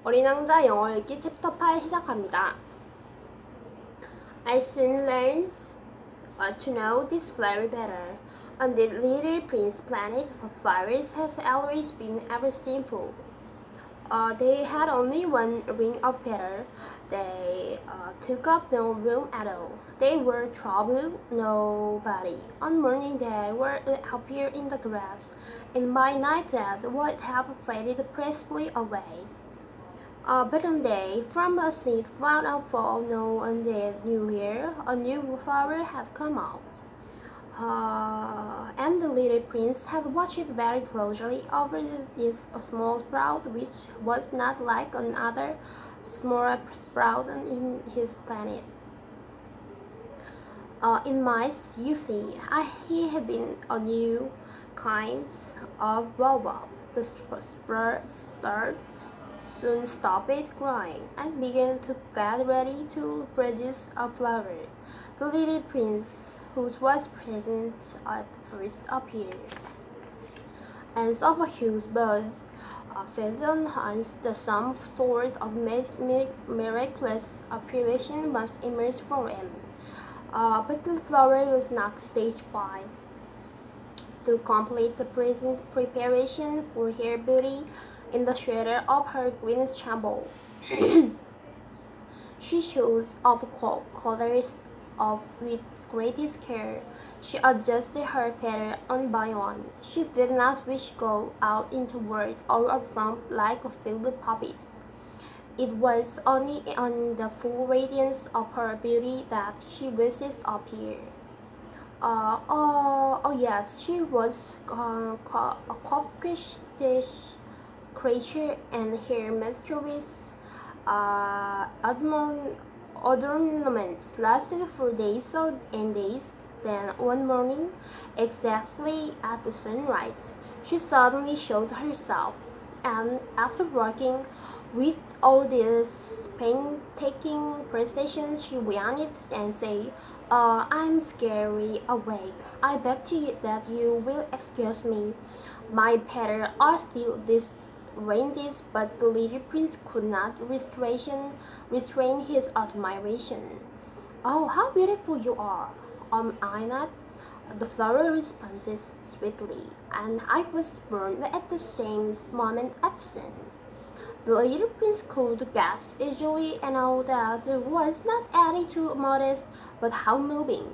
어린왕자 영어 읽기 챕터 8 시작합니다. I soon learned to know this flower better. On the little prince planet, flowers has always been ever simple. They had only one ring of petal. They took up no room at all. They were trouble nobody. On morning they would appear in the grass, and by night that would have faded peacefully away. But one day, from a seed cloud of fall, no one knew where a new flower had come up. And the little prince had watched it very closely over this small sprout, which was not like another small sprout in his planet. In mice, you see, he had been a new kind of baobab. The sprout soon stopped growing and began to get ready to produce a flower. The little prince, who was present at first, appeared. Ants of a huge bird fed on Hans. The some sort of miraculous apparition must emerge from him. But the flower was not satisfied. To complete the present preparation for her beauty in the shelter of her green chamber, she chose of colors with greatest care. She adjusted her petal one by one. She did not wish to go out into the world or front like a field of poppies. It was only on the full radiance of her beauty that she wished to appear. Yes, she was a coquettish creature, and her mysterious adornments lasted for days and days. Then one morning, exactly at the sunrise, she suddenly showed herself, and after working with all this painstaking precision, she went and said, I'm scary awake. I beg that you will excuse me. My petals are still disarranged, but the little prince could not restrain his admiration. Oh, how beautiful you are! Am I not? The flower responds sweetly, and I was burned at the same moment as sin. The little prince could guess easily enough that it was not adding to modest, but how moving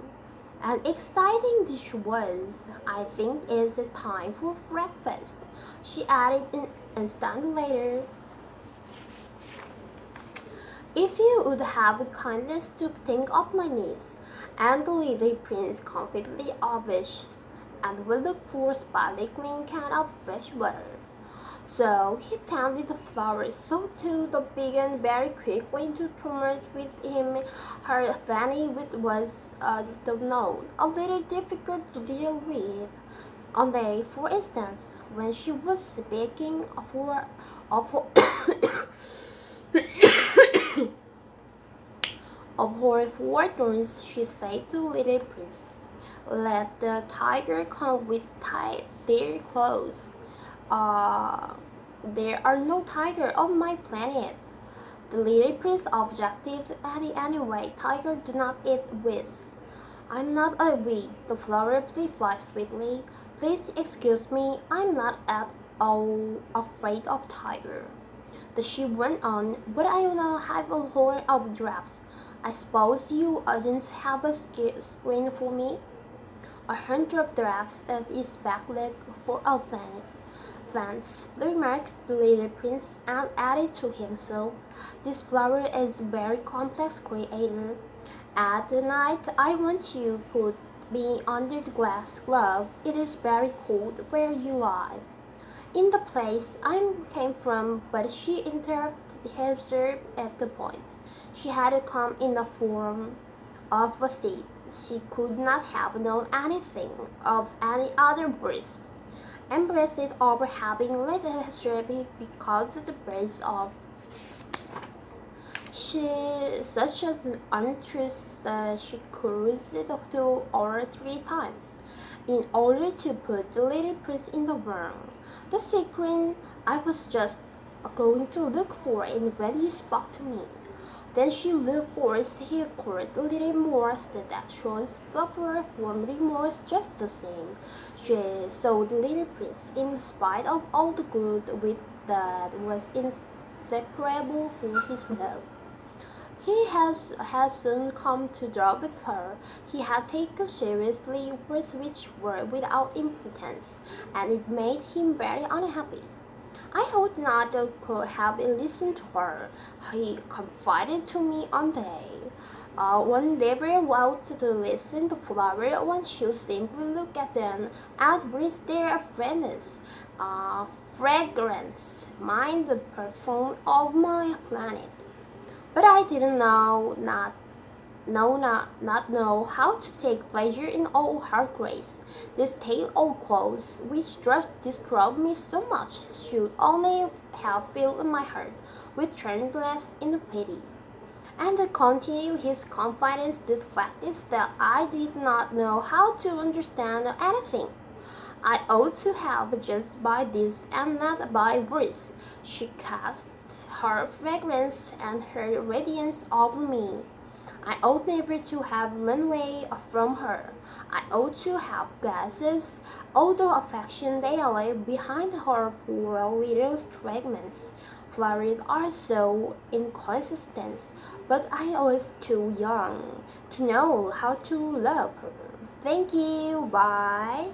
and exciting this was. I think it's time for breakfast, she added an instant later. If you would have the kindness to think of my needs. And the little prince completely obvious and would look for a sparkling can of fresh water. So he tended the flowers, so too the began very quickly to tremors with him. Her fanny was known a little difficult to deal with. One day, for instance, when she was speaking of her fortunes, she said to little prince, "Let the tiger come with their clothes. There are no tigers on my planet." The little prince objected. Anyway, tigers do not eat weeds. I'm not a weed, the flower replied sweetly. Please excuse me, I'm not at all afraid of tiger. She went on, but I now have a horn of drafts. I suppose you don't have a screen for me? A hundred of drafts that is backleg for our plants, remarked the little prince, and added to himself, this flower is a very complex creator. At night, I want you to put me under the glass glove. It is very cold where you lie. In the place I came from, but she interrupted herself at the point. She had come in the form of a seed. She could not have known anything of any other birds. Embraced over having let herself because of the birds of such an untruth she cursed to her 3 times in order to put the little prince in the wrong. The secret I was just going to look for it when you spoke to me. Then she looked forced he occurred a little remorse that should suffer from remorse just the same. She saw the little prince, in spite of all the good wit that was inseparable from his love. Had soon come to draw with her. He had taken seriously words which were without importance, and it made him very unhappy. I ought not to have listened to her, he confided to me one day. One never ought to listen to flowers, one should simply look at them and breathe their fragrance, mind the perfume of my planet. But I didn't not know how to take pleasure in all her grace. This tale of clothes, which disturbed me so much, should only have filled my heart with tenderness and pity. And to continue his confidence, the fact is that I did not know how to understand anything. I ought to have judged by this and not by words. She cast her fragrance and her radiance over me. I ought never to have run away from her. I ought to have gazed all the affection daily behind her poor little fragments. Flowers are so inconsistent, but I was too young to know how to love her. Thank you. Bye.